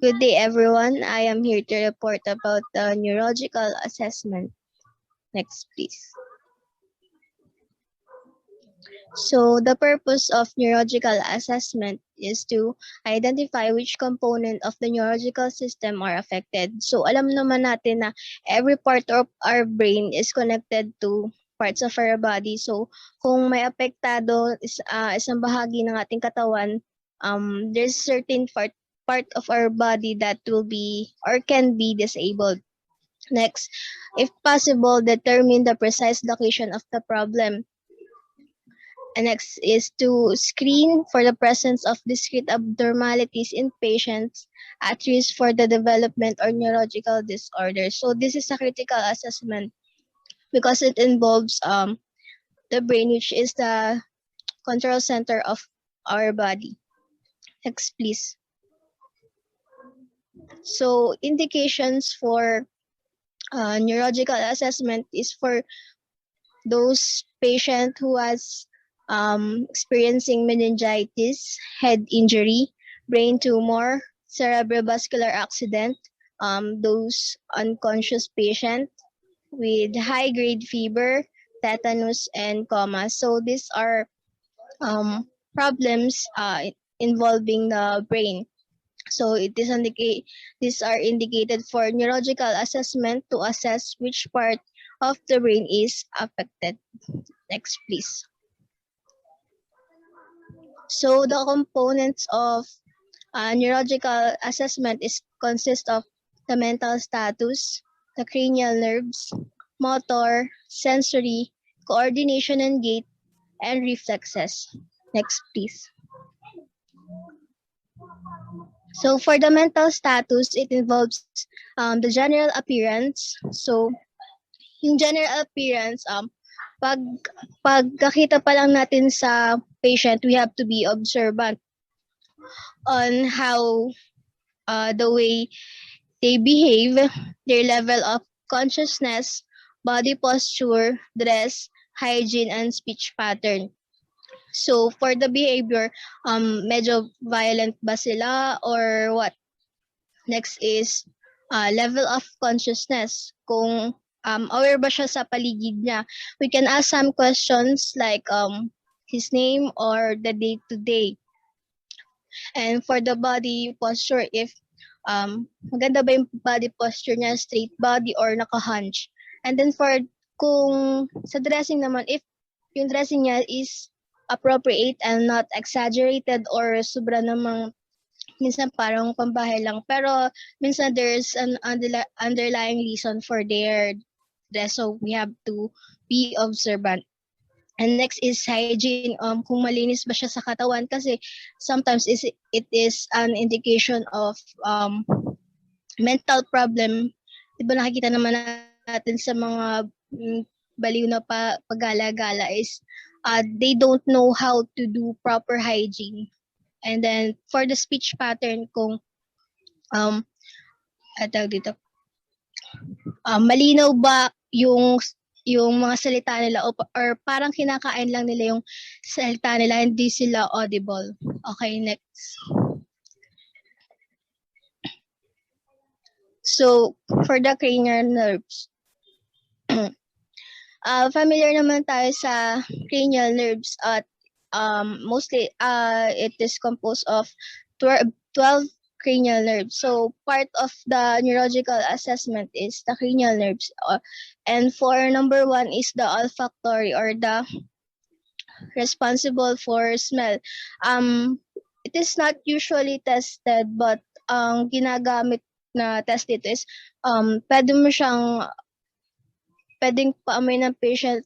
Good day, everyone. I am here to report about the neurological assessment. Next, please. So, the purpose of neurological assessment is to identify which component of the neurological system are affected. So, alam naman natin na every part of our brain is connected to parts of our body. So, kung may apektado isang bahagi ng ating katawan, there's certain part of our body that will be or can be disabled. Next, if possible, determine the precise location of the problem. And next is to screen for the presence of discrete abnormalities in patients at risk for the development or neurological disorders. So this is a critical assessment because it involves the brain, which is the control center of our body. Next, please. So indications for neurological assessment is for those patient who has experiencing meningitis, head injury, brain tumor, cerebrovascular accident, those unconscious patient with high-grade fever, tetanus, and coma. So these are problems involving the brain. So these are indicated for neurological assessment to assess which part of the brain is affected. Next, please. So the components of neurological assessment consist of the mental status, the cranial nerves, motor, sensory, coordination and gait, and reflexes. Next, please. So for the mental status, it involves the general appearance. So yung general appearance, pagkakita pa lang natin sa patient, we have to be observant on how the way they behave, their level of consciousness, body posture, dress, hygiene, and speech pattern. So for the behavior, medyo violent ba sila or what? Next is level of consciousness. Kung aware ba siya sa paligid niya. We can ask some questions like his name or the day-to-day. And for the body posture, if maganda ba yung body posture niya, straight body or naka-hunch. And then for kung sa dressing naman, if yung dressing niya is appropriate and not exaggerated or sobra namang minsan parang pambahay lang. Pero minsan there's an underlying reason for their dress. So we have to be observant. And next is hygiene. Kung malinis ba siya sa katawan kasi sometimes it is an indication of mental problem. Diba nakikita naman natin sa mga baliw na paggala-gala is they don't know how to do proper hygiene. And then for the speech pattern, kung malinaw ba yung mga salita nila or parang kinakain lang nila yung salita nila, hindi sila audible. Okay, next. So for the cranial nerves, familiar naman tayo sa cranial nerves at mostly it is composed of 12 cranial nerves. So part of the neurological assessment is the cranial nerves. And for number 1 is the olfactory or the responsible for smell. It is not usually tested, but ang ginagamit na test dito is pwedeng paamoy ng patient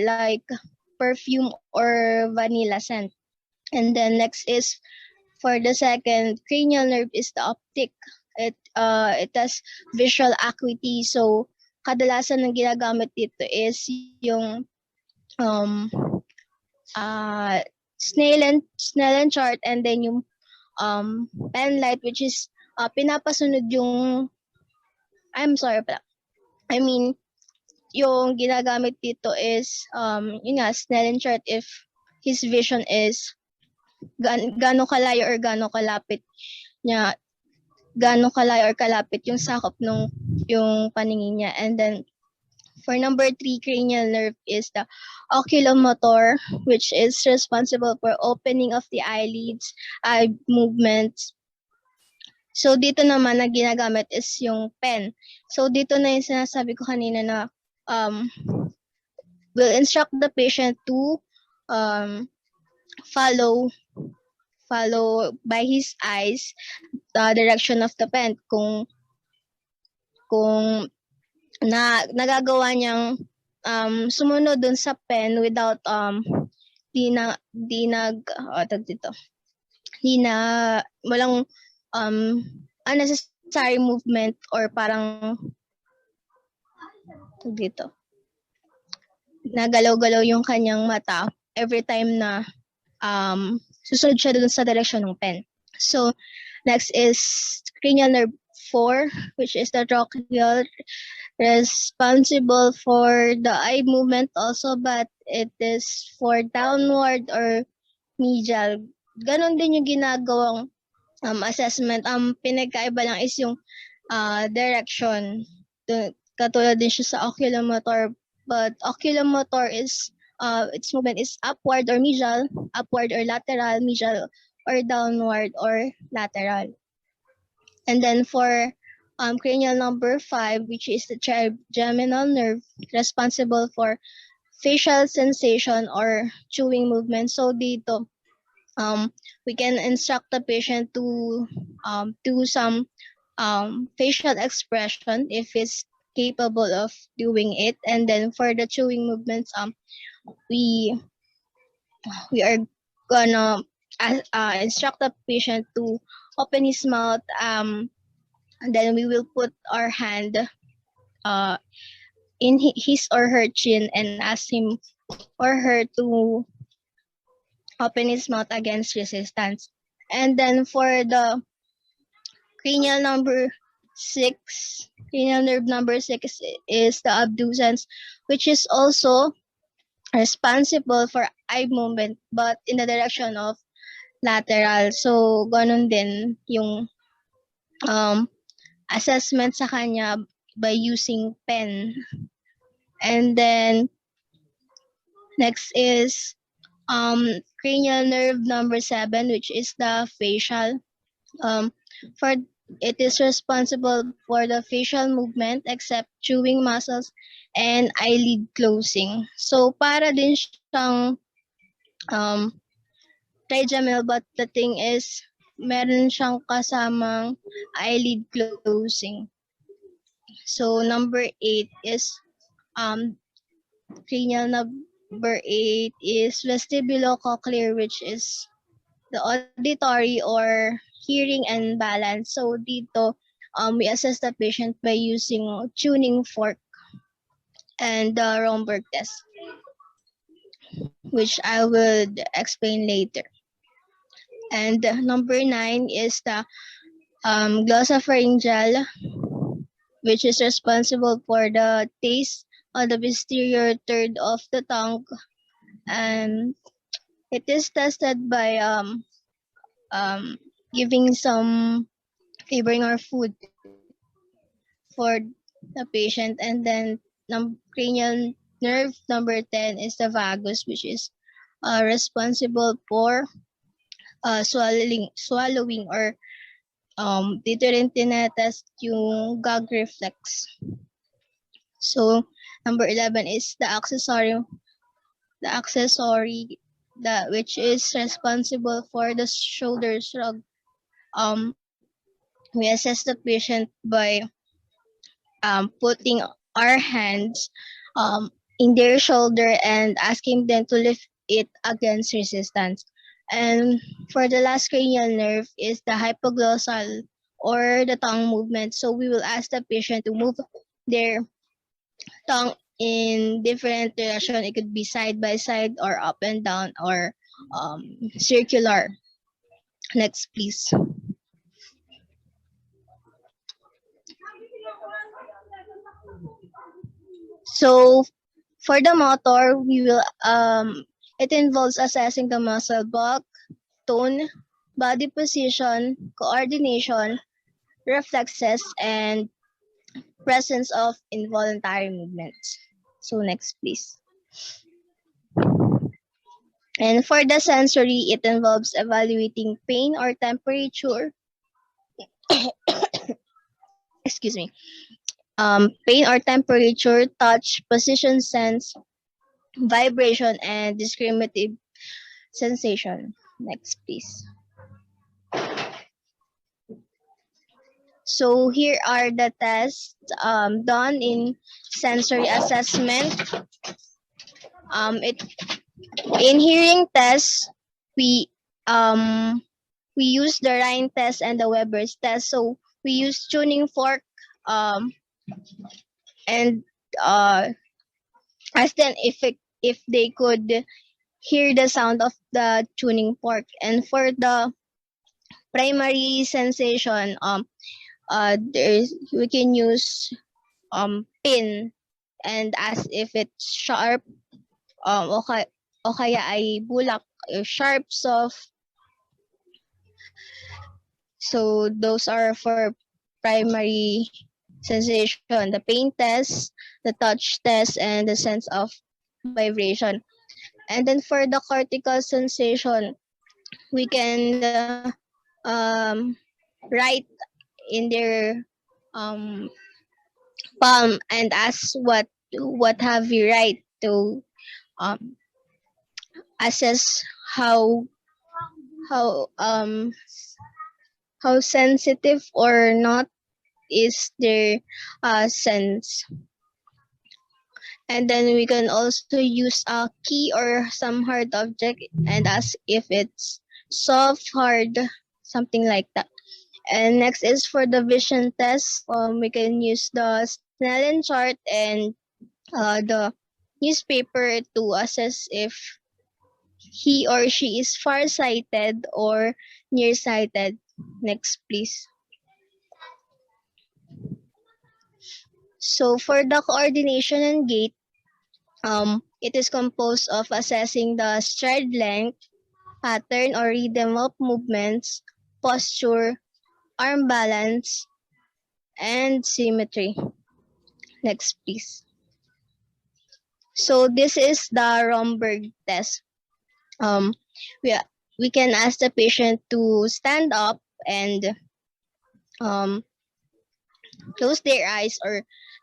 like perfume or vanilla scent. And then next is for the second cranial nerve is the optic. It has visual acuity. So kadalasan ng ginagamit dito is yung snail and chart, and then yung pen light, which is pinapasunod yung yung ginagamit dito is yun nga, snail and chart if his vision is gaano kalayo or gaano kalapit niya gaano kalayo or kalapit yung sakop nung yung paningin niya. And then for number 3, cranial nerve is the oculomotor, which is responsible for opening of the eyelids, eye movements. So dito naman na ginagamit is yung pen. So dito na yung sinasabi ko kanina na will instruct the patient to follow by his eyes the direction of the pen. Kung nagagawa niyang sumunod dun sa pen without walang unnecessary movement or parang dito nagalaw-galaw yung kanyang mata every time na susunod siya dun sa direction ng pen. So next is cranial nerve 4, which is the trochlear, responsible for the eye movement also, but it is for downward or medial. Ganon din yung ginagawang assessment. Pinagkaiba lang is yung direction. Katulad din siya sa oculomotor, but oculomotor is its movement is upward or medial, upward or lateral, medial or downward or lateral. And then for cranial number 5, which is the trigeminal nerve, responsible for facial sensation or chewing movement. So dito, we can instruct the patient to do some facial expression if it's capable of doing it. And then for the chewing movements, we are gonna instruct the patient to open his mouth, and then we will put our hand in his or her chin and ask him or her to open his mouth against resistance. And then for the cranial number 6, cranial nerve number 6 is the abducens, which is also responsible for eye movement but in the direction of lateral. So, ganun din yung assessment sa kanya by using pen. And then, next is cranial nerve number 7, which is the facial. For it is responsible for the facial movement except chewing muscles and eyelid closing. So, para din siyang trigeminal, but the thing is, meron siyang kasamang eyelid closing. So number 8 is cranial number 8 is vestibulocochlear, which is the auditory or hearing and balance. So dito, we assess the patient by using tuning fork and the Romberg test, which I would explain later. And number 9 is the glossopharyngeal, which is responsible for the taste on the posterior third of the tongue, and it is tested by giving some flavoring or food for the patient. And then cranial nerve number 10 is the vagus, which is responsible for swallowing or dito rin tinetest yung gag reflex. So number 11 is the accessory which is responsible for the shoulder shrug. We assess the patient by putting our hands in their shoulder and asking them to lift it against resistance. And for the last cranial nerve is the hypoglossal or the tongue movement. So we will ask the patient to move their tongue in different direction. It could be side by side or up and down or circular. Next, please. So for the motor, we will it involves assessing the muscle bulk, tone, body position, coordination, reflexes, and presence of involuntary movements. So next, please. And for the sensory, it involves evaluating pain or temperature. Excuse me. Pain or temperature, touch, position sense, vibration, and discriminative sensation. Next, please. So here are the tests done in sensory assessment. It in hearing tests, we um we use the Rhine test and the Weber's test. So we use tuning fork and ask them if they could hear the sound of the tuning fork. And for the primary sensation, there's we can use pin and ask if it's sharp, o kaya ay bulak, sharp, soft. So those are for primary sensation, the pain test, the touch test, and the sense of vibration. And then for the cortical sensation, we can write in their palm and ask what have you write to um, assess how um how sensitive or not is their sense. And then we can also use a key or some hard object and ask if it's soft, hard, something like that. And next is for the vision test. We can use the Snellen chart and the newspaper to assess if he or she is far-sighted or nearsighted. Next, please. So for the coordination and gait, it is composed of assessing the stride length, pattern or rhythm of movements, posture, arm balance, and symmetry. Next, please. So this is the Romberg test. Um, we we can ask the patient to stand up and close their eyes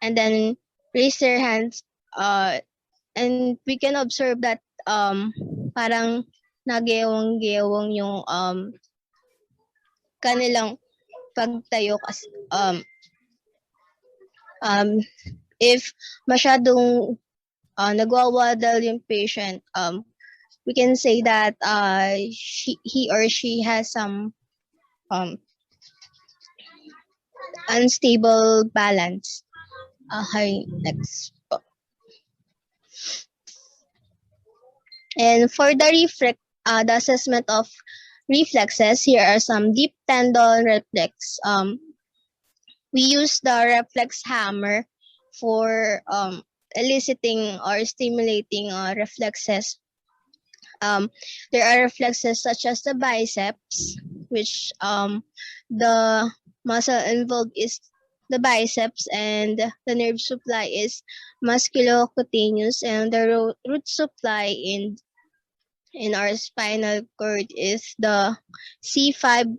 and then raise their hands. And we can observe that parang nagewang-gewang yung kanilang pagtayo kasi if masyadong nagwawadal yung patient, we can say that he or she has some unstable balance. Okay, next. And for the the assessment of reflexes, here are some deep tendon reflex. We use the reflex hammer for eliciting or stimulating reflexes. There are reflexes such as the biceps, which the muscle involved is the biceps, and the nerve supply is musculocutaneous, and the root supply in our spinal cord is the C5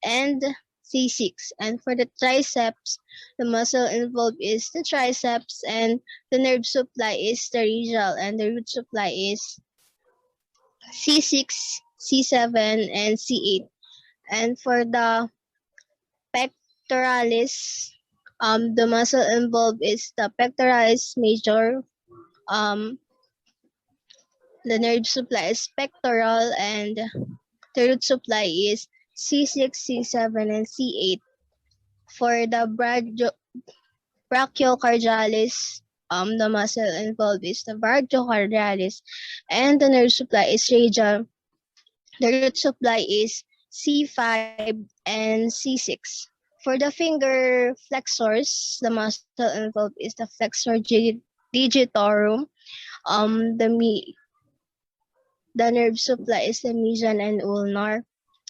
and C6. And for the triceps, the muscle involved is the triceps, and the nerve supply is the radial, and the root supply is C6, C7, and C8. And for the pectoralis, the muscle involved is the pectoralis major. The nerve supply is pectoral, and the root supply is C6, C7, and C8. For the brachiocardialis, the muscle involved is the brachiocardialis, and the nerve supply is radial. The root supply is C5 and C6. For the finger flexors, the muscle involved is the flexor digitorum. The nerve supply is the median and ulnar.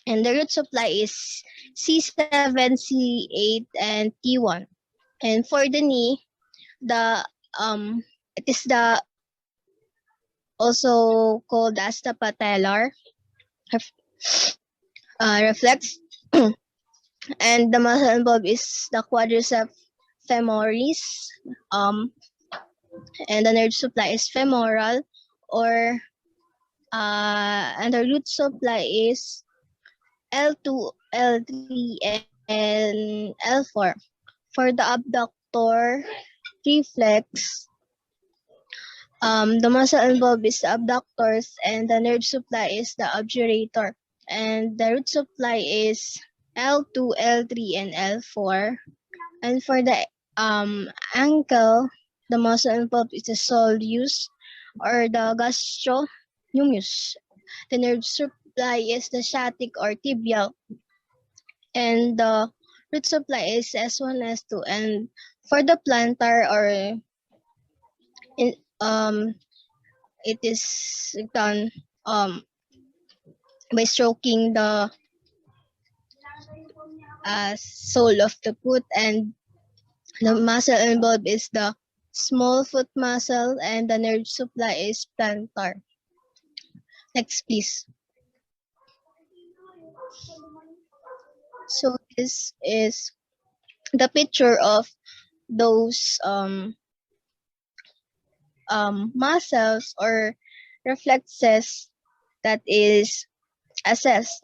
And the root supply is C7, C8, and T1. And for the knee, the it is the also called as the patellar reflex, and the muscle involved is the quadriceps femoris, um, and the nerve supply is femoral, or and the root supply is L2, L3, and L4. For the abductor reflex, the muscle involved is the abductors, and the nerve supply is the obturator. And the root supply is L2, L3, and L4. And for the ankle, the muscle involved is the soleus or the gastrocnemius. The nerve supply is the sciatic or tibial, and the root supply is S1, S2. And for the plantar or in, it is done by stroking the sole of the foot, and the muscle involved is the small foot muscle, and the nerve supply is plantar. Next, please. So this is the picture of those muscles or reflexes that is assessed.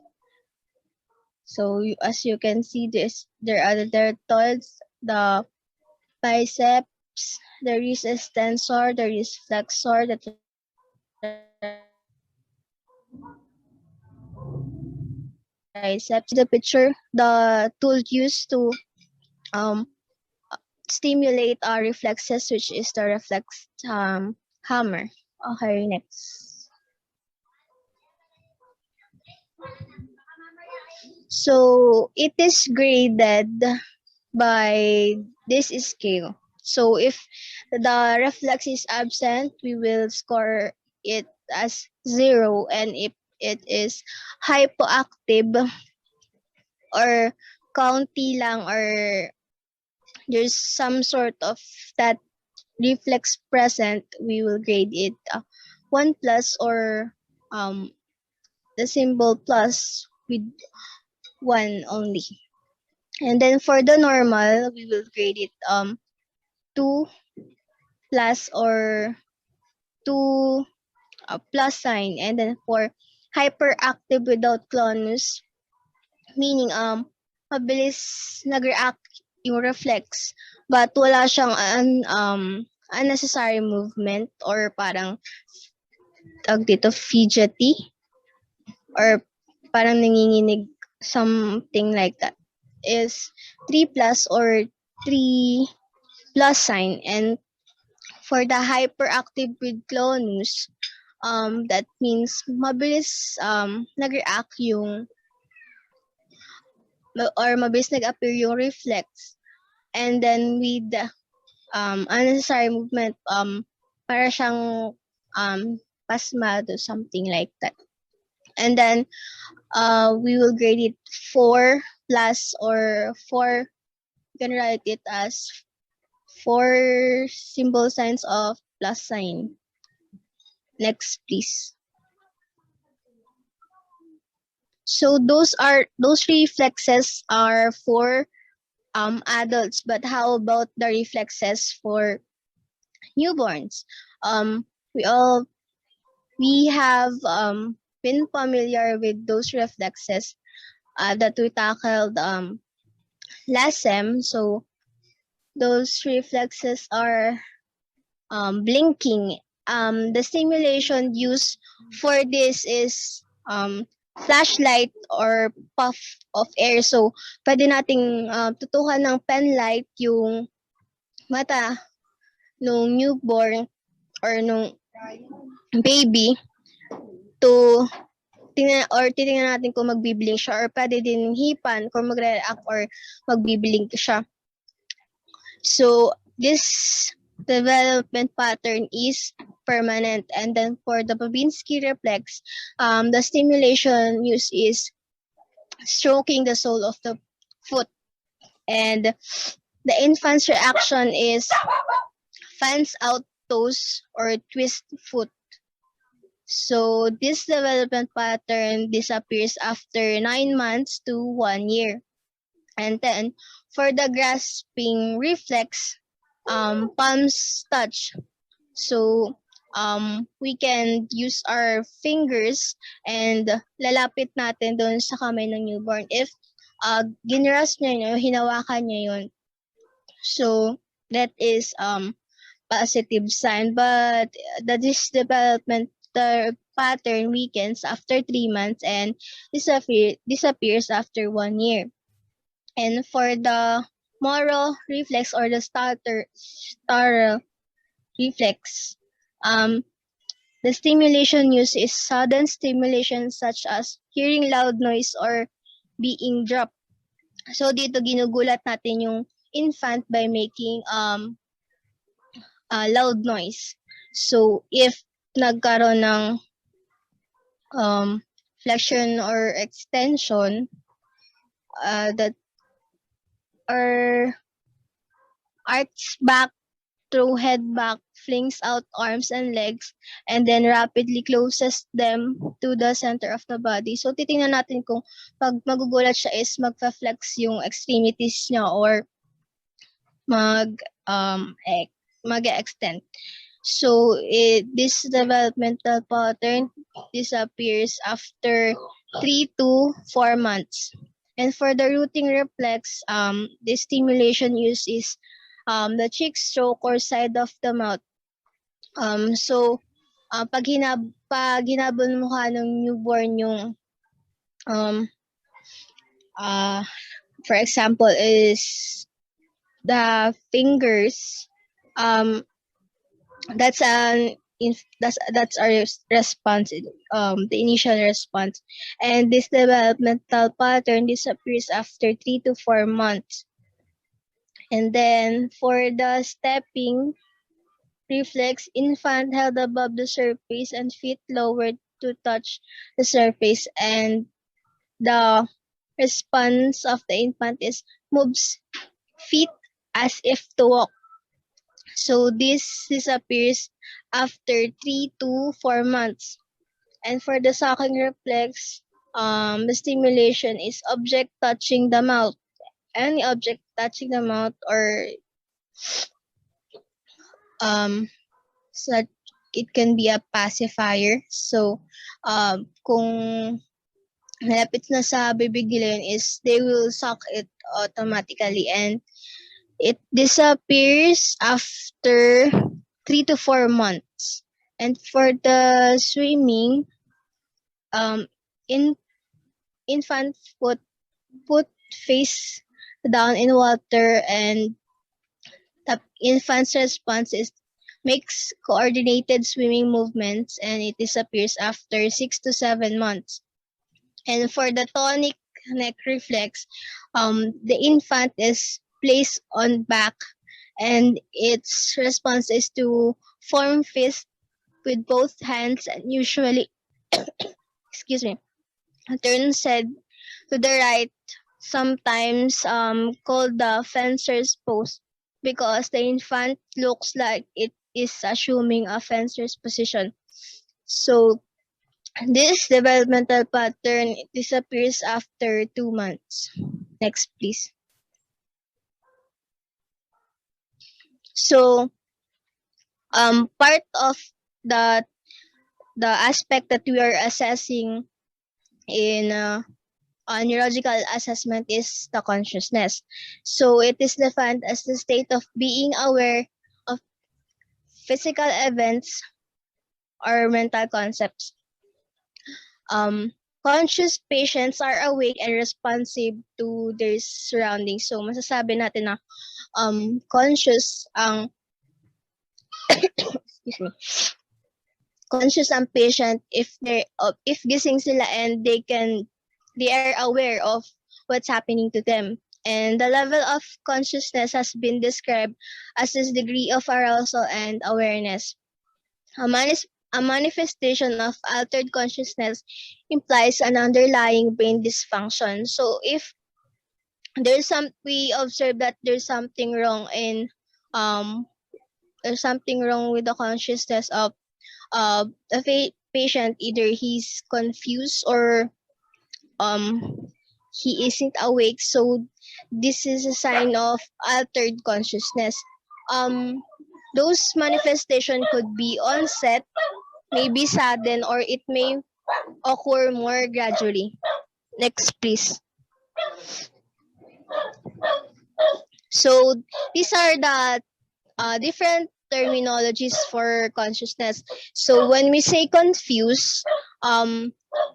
So as you can see, there are the deltoids, the biceps, the wrist extensor, the wrist flexor, the triceps. The picture, the tool used to um, stimulate our reflexes, which is the reflex hammer. Okay, next. So it is graded by this scale. So if the reflex is absent, we will score it as 0, and if it is hypoactive or county lang, or there's some sort of that reflex present, we will grade it 1 plus, or the symbol plus with 1 only. And then for the normal, we will grade it 2 plus, or 2 plus sign. And then for hyperactive without clonus, meaning mabilis nag-react yung reflex, but wala siyang unnecessary movement, or parang dito fidgety, or parang nanginginig, something like that, is 3 plus or 3 plus sign. And for the hyperactive with clonus, that means mabilis nag-react yung, or mabilis nag-appear yung reflex, and then with unnecessary movement, para siyang pasmado, something like that. And then we will grade it 4 plus, or 4, you can write it as 4 symbol signs of plus sign. Next, please. So those reflexes are for adults, but how about the reflexes for newborns? We have been familiar with those reflexes that we tackled last sem. So those reflexes are blinking. The stimulation used for this is flashlight or puff of air. So pwede nating tutukan ng pen light yung mata nung newborn or nung baby to titingnan natin kung magbiblink siya, or pwede din hipan kung magre-react or magbiblink siya. So this development pattern is permanent. And then for the Babinski reflex, the stimulation used is stroking the sole of the foot. And the infant's reaction is fans out toes or twist foot. So this development pattern disappears after 9 months to 1 year. And then for the grasping reflex, palms touch. So we can use our fingers and lalapit natin doon sa kamay ng newborn. If ginrasp niya yun, hinawakan niya yun. So that is positive sign. But this developmental pattern weakens after 3 months and disappears after 1 year. And for the Moro reflex or the startle reflex, the stimulation used is sudden stimulation such as hearing loud noise or being dropped. So dito ginugulat natin yung infant by making loud noise. So if nagkaroon ng flexion or extension, that or arcs back, throw head back, flings out arms and legs, and then rapidly closes them to the center of the body. So titingnan natin kung pag magugulat siya is magfa-flex yung extremities niya or mag-extend. So this developmental pattern disappears after 3 to 4 months. And for the rooting reflex, the stimulation used is the cheek stroke or side of the mouth. So pag ginabon mo ka ng newborn yung for example is the fingers, that's our response, the initial response. And this developmental pattern disappears after 3 to 4 months. And then for the stepping reflex, infant held above the surface and feet lowered to touch the surface, and the response of the infant is moves feet as if to walk. So this disappears after 3 to 4 months. And for the sucking reflex, the stimulation is object touching the mouth. Any object touching the mouth or so it can be a pacifier. So kung malapit na sa bibig nila yun is they will suck it automatically, and it disappears after 3 to 4 months. And for the swimming, infant put face down in water, and the infant's response is makes coordinated swimming movements, and it disappears after 6 to 7 months. And for the tonic neck reflex, the infant is placed on back, and its response is to form fist with both hands and usually turns head to the right, sometimes called the fencer's pose, because the infant looks like it is assuming a fencer's position. So this developmental pattern disappears after 2 months. Next, please. So part of the aspect that we are assessing in neurological assessment is the consciousness. So it is defined as the state of being aware of physical events or mental concepts. Conscious patients are awake and responsive to their surroundings. So masasabi natin na conscious ang excuse me. Conscious ang patient if gising sila and they are aware of what's happening to them. And the level of consciousness has been described as this degree of arousal and awareness. A a manifestation of altered consciousness implies an underlying brain dysfunction. So if we observe that there's something wrong in um there's something wrong with the consciousness of the patient, either he's confused or um he isn't awake, so this is a sign of altered consciousness. Those manifestation could be onset, maybe sudden, or it may occur more gradually. Next, please. So these are the different terminologies for consciousness. So when we say confused,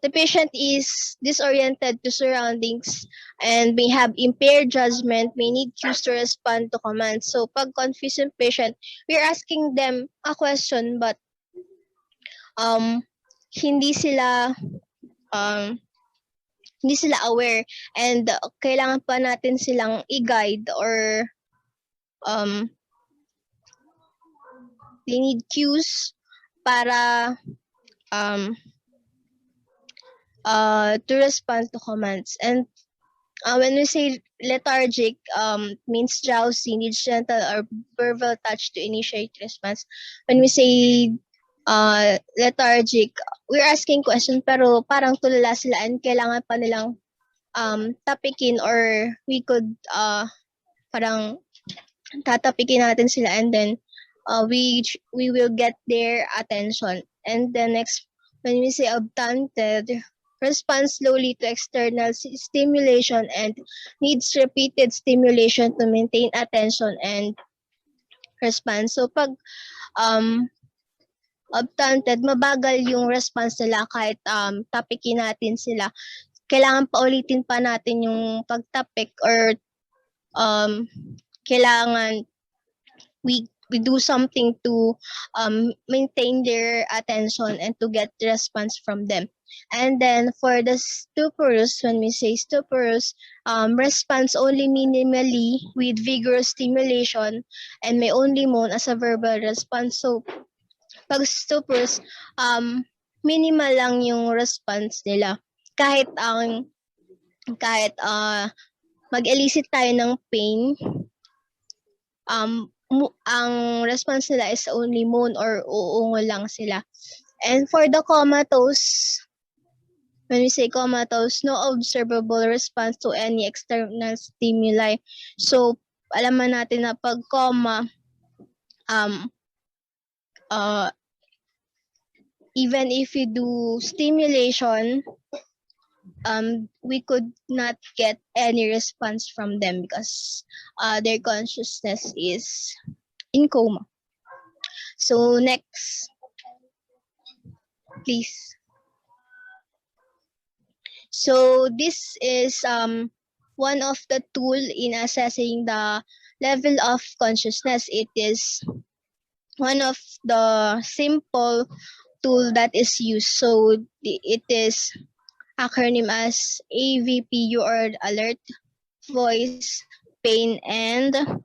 the patient is disoriented to surroundings and may have impaired judgment, may need cues to respond to commands. So pag confused yung patient, we're asking them a question but um hindi sila um hindi sila aware, and kailangan pa natin silang i-guide, or um they need cues para um to respond to commands. And when we say lethargic, means drowsy, needs gentle or verbal touch to initiate response. When we say lethargic, we're asking question pero parang tulala sila and kailangan pa nilang tapikin, or we could parang tatapikin natin sila, and then we will get their attention. And then next, when we say obtunded, responds slowly to external stimulation and needs repeated stimulation to maintain attention and response. So pag obtunded, mabagal yung response nila kahit tapikin natin sila. Kailangan pa ulitin pa natin yung pagtapik, or kailangan we do something to maintain their attention and to get response from them. And then for the stuporous, when we say stuporous, responds only minimally with vigorous stimulation and may only moan as a verbal response. So pag stuporous, minimal lang yung response nila. Kahit mag-elicit tayo ng pain, ang response nila is only moan or uungo lang sila. And for the comatose, when we say comatose, no observable response to any external stimuli. So, alaman natin na pag coma, even if you do stimulation, we could not get any response from them because their consciousness is in coma. So next, please. So this is one of the tool in assessing the level of consciousness. It is one of the simple tool that is used. So it is acronym as AVPU, or alert, voice, pain, and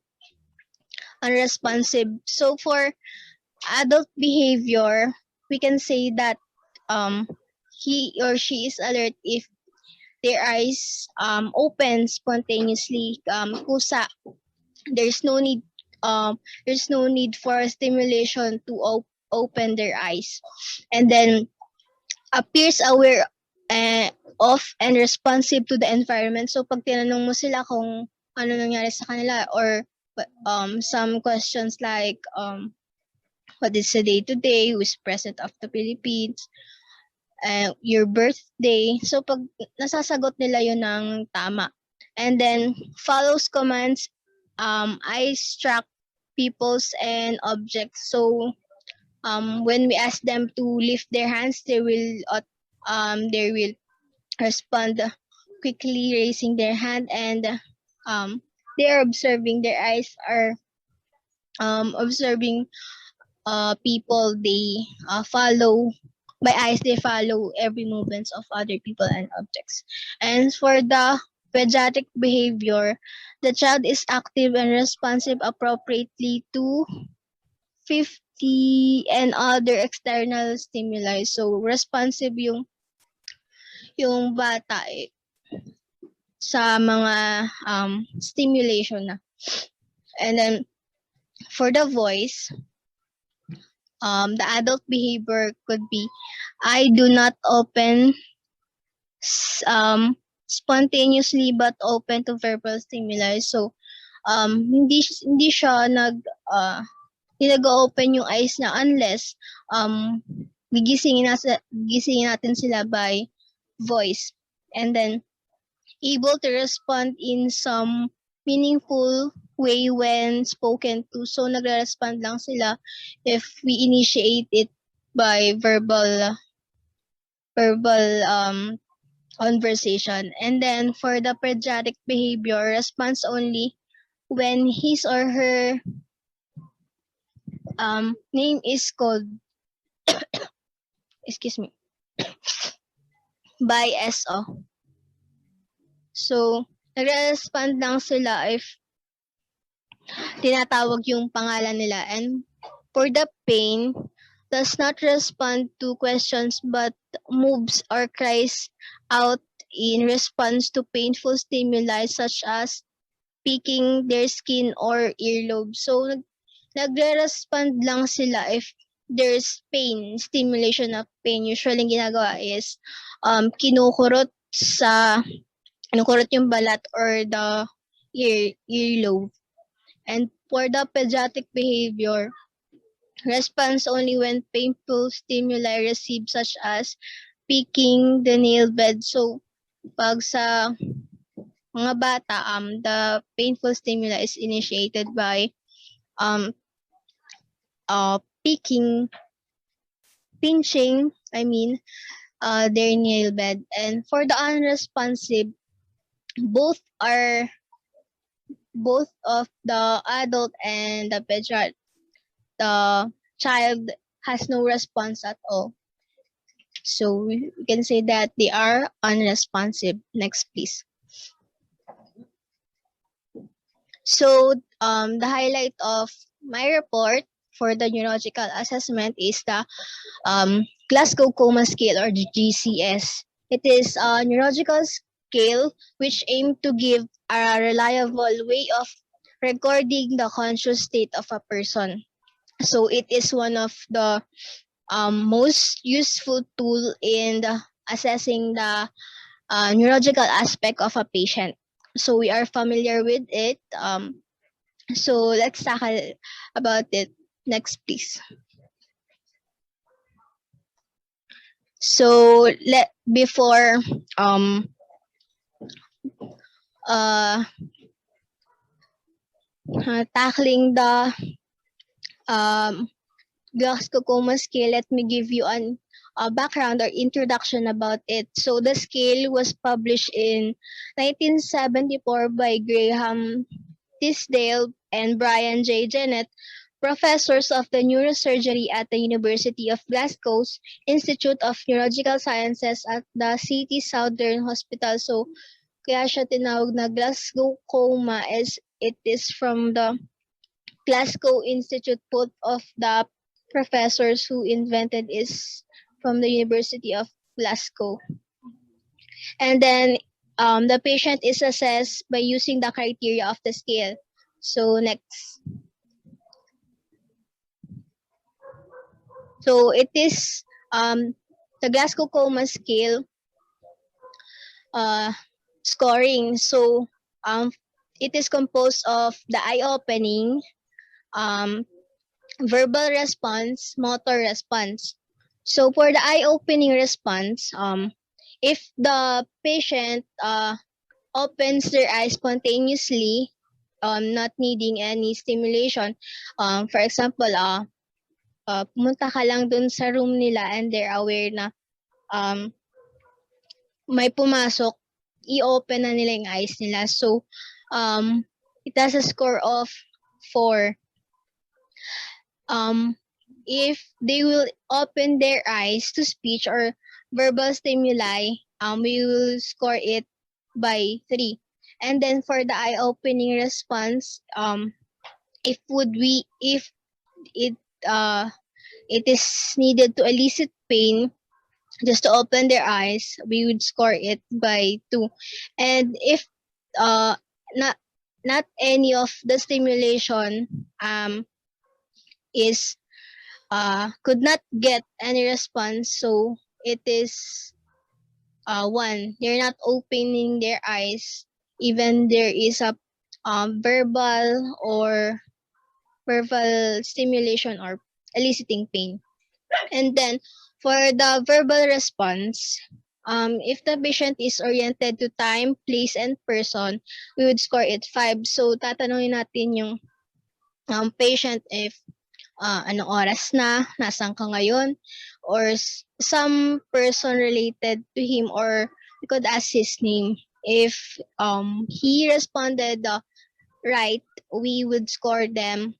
unresponsive. So for adult behavior, we can say that he or she is alert if their eyes open spontaneously, kusa. There's no need for stimulation to open their eyes, and then appears aware of and responsive to the environment. So pag tinanong mo sila kung ano nangyari sa kanila, or some questions like what is the day today, who is president of the Philippines, your birthday. So pag nasasagot nila yun ng tama, and then follows commands, eyes track peoples and objects. So when we ask them to lift their hands, they will respond quickly, raising their hand, and they are observing. Their eyes are observing people. They follow by eyes. They follow every movements of other people and objects. And for the pediatric behavior, the child is active and responsive appropriately to 50 and other external stimuli. So responsive yung bata sa mga stimulation na. And then for the voice, the adult behavior could be, I do not open spontaneously but open to verbal stimuli. So hindi siya hindi nag-open yung eyes na unless gigisingin natin sila by voice. And then able to respond in some meaningful way when spoken to. So nagre-respond lang sila if we initiate it by verbal conversation. And then for the pediatric behavior, response only when his or her name is called excuse me by SO. So nagre-respond lang sila if tinatawag yung pangalan nila. And for the pain, does not respond to questions but moves or cries out in response to painful stimuli such as picking their skin or earlobe. So nagre-respond lang sila if there's pain, stimulation of pain. Usually ginagawa is kinukurot yung balat or the earlobe. And for the pediatric behavior, response only when painful stimuli received such as picking the nail bed. So pag sa mga bata, the painful stimuli is initiated by pinching, their nail bed. And for the unresponsive, both of the adult and the child has no response at all. So we can say that they are unresponsive. Next, please. So the highlight of my report for the neurological assessment is the Glasgow Coma Scale or GCS. It is a neurological scale which aims to give a reliable way of recording the conscious state of a person. So it is one of the most useful tool in assessing the neurological aspect of a patient. So we are familiar with it. So let's tackle about it. Next, please. So before tackling the Glasgow Coma Scale, let me give you a background or introduction about it. So the scale was published in 1974 by Graham Tisdale and Brian J. Jennett, professors of the neurosurgery at the University of Glasgow's Institute of Neurological Sciences at the City Southern Hospital. So kaya siya tinawag na Glasgow Coma as it is from the Glasgow Institute. Both of the professors who invented is from the University of Glasgow. And then the patient is assessed by using the criteria of the scale. So next. So it is the Glasgow Coma Scale scoring. So it is composed of the eye opening, verbal response, motor response. So for the eye opening response, if the patient opens their eyes spontaneously, not needing any stimulation, for example, pumunta ka lang dun sa room nila and they're aware na may pumasok, i-open na nila yung eyes nila. So it has a score of 4. If they will open their eyes to speech or verbal stimuli, we will score it by 3. And then for the eye opening response, if it it is needed to elicit pain just to open their eyes, we would score it by 2. And if uh not not any of the stimulation is could not get any response, so it is 1. They're not opening their eyes, even there is a verbal or verbal stimulation or eliciting pain. And then for the verbal response, if the patient is oriented to time, place, and person, we would score it 5. So tatanungin natin yung patient if anong oras na, nasaan ka ngayon, or some person related to him, or we could ask his name. If he responded right, we would score them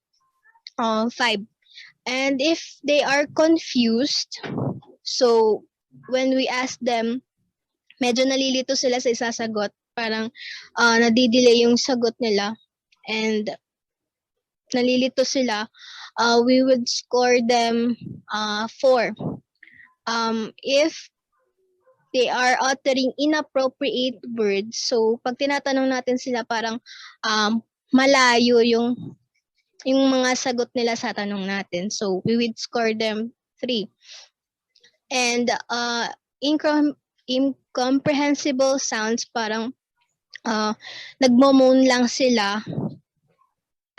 5. And if they are confused, so when we ask them, medyo nalilito sila sa isasagot, parang nadidelay yung sagot nila, and nalilito sila, we would score them 4. If they are uttering inappropriate words, so pag tinatanong natin sila, parang malayo yung mga sagot nila sa tanong natin, so we would score them 3. And incomprehensible sounds, parang nagmo-moan lang sila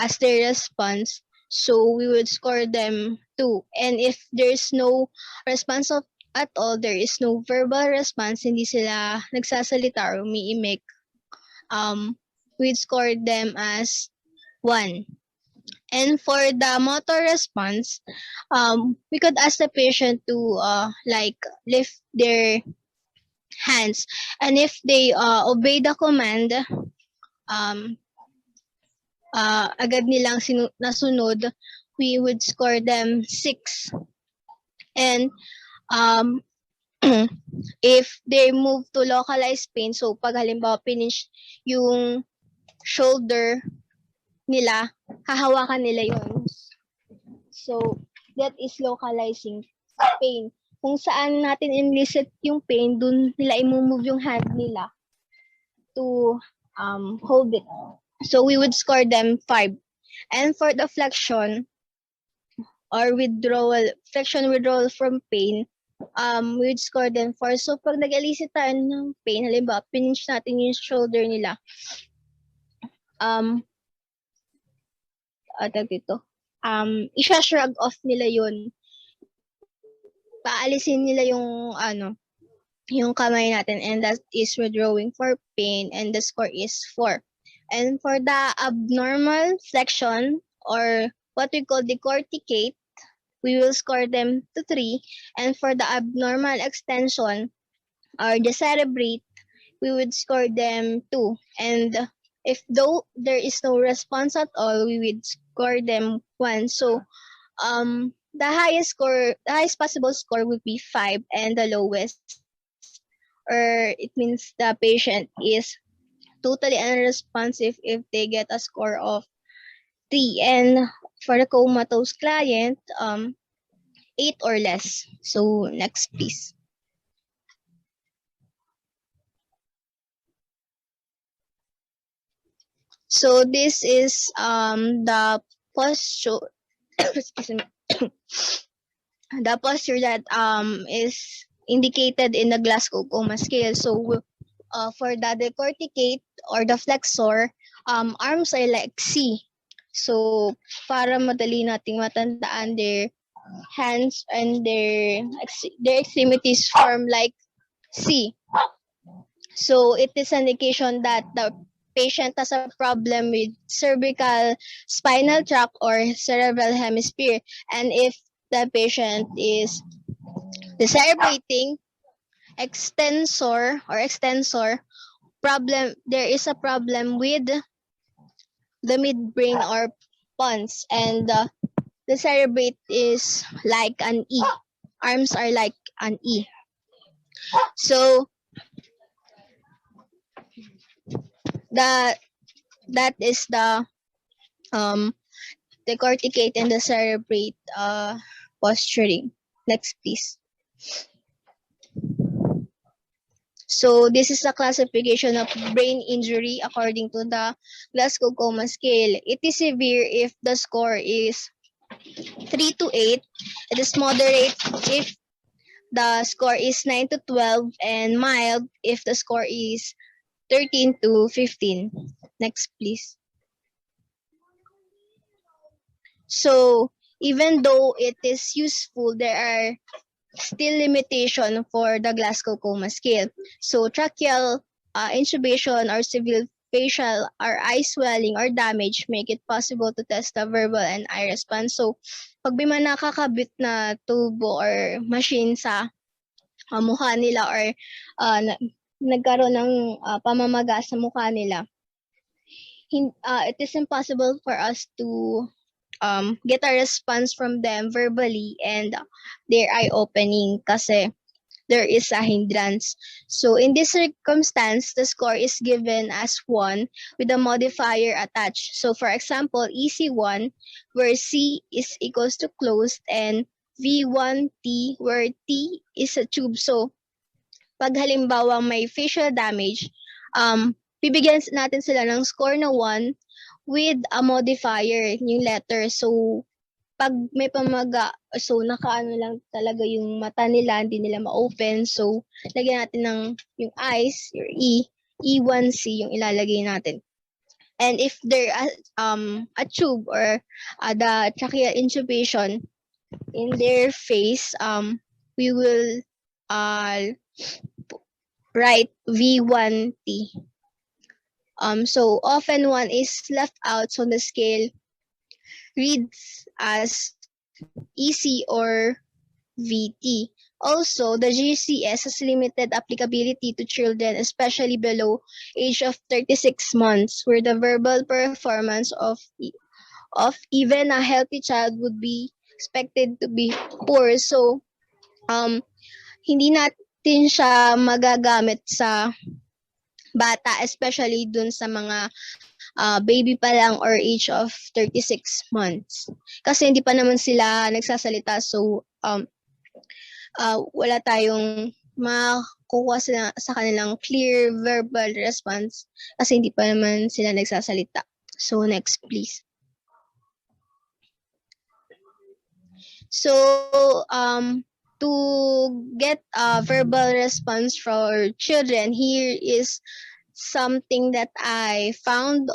as their response, so we would score them 2. And if there's no response at all, there is no verbal response, hindi sila nagsasalita or umiimik, we'd score them as 1. And for the motor response, we could ask the patient to like lift their hands, and if they obey the command, agad nilang nasunod, we would score them 6. And if they move to localized pain, so pag halimbawa pinch yung shoulder nila, hahawakan nila yun. So that is localizing pain. Kung saan natin inlicit yung pain, dun nila i-move yung hand nila to hold it. So we would score them 5. And for the flexion or flexion withdrawal from pain, we would score them 4. So pag nag-elicit tayo ng pain, halimbawa pinch natin yung shoulder nila, isha-shrug off nila yun. Paalisin nila yung yung kamay natin, and that is withdrawing for pain, and the score is 4. And for the abnormal flexion, or what we call decorticate, we will score them to 3. And for the abnormal extension or decerebrate, we would score them 2. And if though there is no response at all, we would score them 1. So the highest possible score would be 5, and the lowest, or it means the patient is totally unresponsive, if they get a score of 3. And for the comatose client, 8 or less. So next, please. So this is the posture excuse me the posture that is indicated in the Glasgow Coma Scale. So for the decorticate or the flexor, arms are like C. So para madali nating matandaan, their hands and their extremities form like C. So it is an indication that the patient has a problem with cervical spinal tract or cerebral hemisphere. And if the patient is decerebrating, extensor, there is a problem with the midbrain or pons, and the cerebrate is like an E. Arms are like an E. So that is the decorticate and decerebrate posturing. Next, please. So this is a classification of brain injury according to the Glasgow Coma Scale. It is severe if the score is 3 to 8. It is moderate if the score is 9 to 12, and mild if the score is 13 to 15. Next, please. So even though it is useful, there are still limitation for the Glasgow Coma Scale. So tracheal intubation or severe facial or eye swelling or damage make it possible to test the verbal and eye response. So pag may mga nakakabit na tubo or machine sa mukha nila or nagkaroon ng pamamaga sa mukha nila, it is impossible for us to get a response from them verbally and their eye opening kasi there is a hindrance. So in this circumstance, the score is given as 1 with a modifier attached. So for example, EC1 where C is equals to closed and V1T where T is a tube. So pag halimbawa may facial damage, bibigyan natin sila ng score na 1 with a modifier, yung letter. So pag may pamaga, so nakaano lang talaga yung mata nila, hindi nila ma-open. So, lagyan natin ng yung eyes, your E1C yung ilalagay natin. And if there a tube or the tracheal intubation in their face, we will write V1T. So often one is left out, so the scale reads as EC or VT. Also, the GCS has limited applicability to children, especially below age of 36 months, where the verbal performance of even a healthy child would be expected to be poor. So, hindi natin siya magagamit sa bata, especially dun sa mga baby pa lang or age of 36 months. Kasi hindi pa naman sila nagsasalita, so wala tayong makukuha sa kanilang clear verbal response kasi hindi pa naman sila nagsasalita. So next, please. So to get a verbal response for children, here is something that I found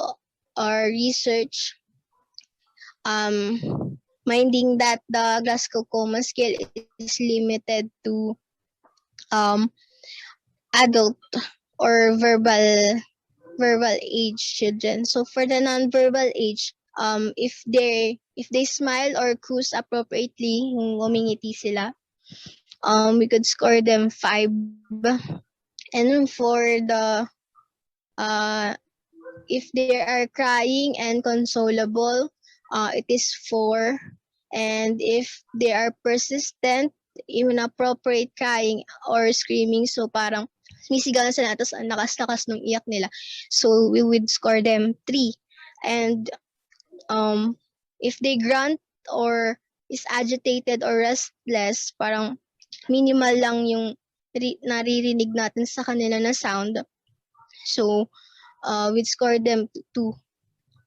or research, minding that the Glasgow Coma Scale is limited to adult or verbal age children. So for the non-verbal age, if they smile or coos appropriately, yung ngumingiti sila, we could score them 5. And for the if they are crying and consolable, it is 4. And if they are persistent, inappropriate crying or screaming, so parang sumisigaw na sila tapos ang lakas-lakas nung iyak nila, so we would score them 3. And if they grunt or is agitated or restless, parang minimal lang yung naririnig natin sa kanila na sound, so we'd score them 2.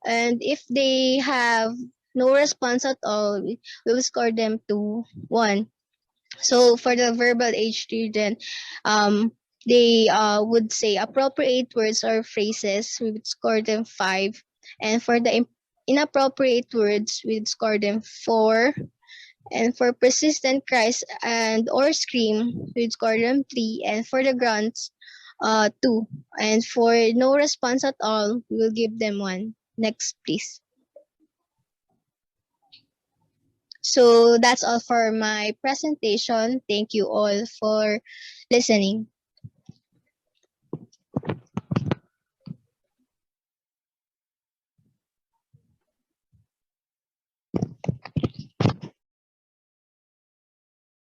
And if they have no response at all, we will score them to 1. So for the verbal age children, they would say appropriate words or phrases, we would score them 5. And for the inappropriate words, we'd score them 4. And for persistent cries and or scream, we'd score them 3. And for the grunts, 2. And for no response at all, we will give them 1. Next, please. So that's all for my presentation. Thank you all for listening.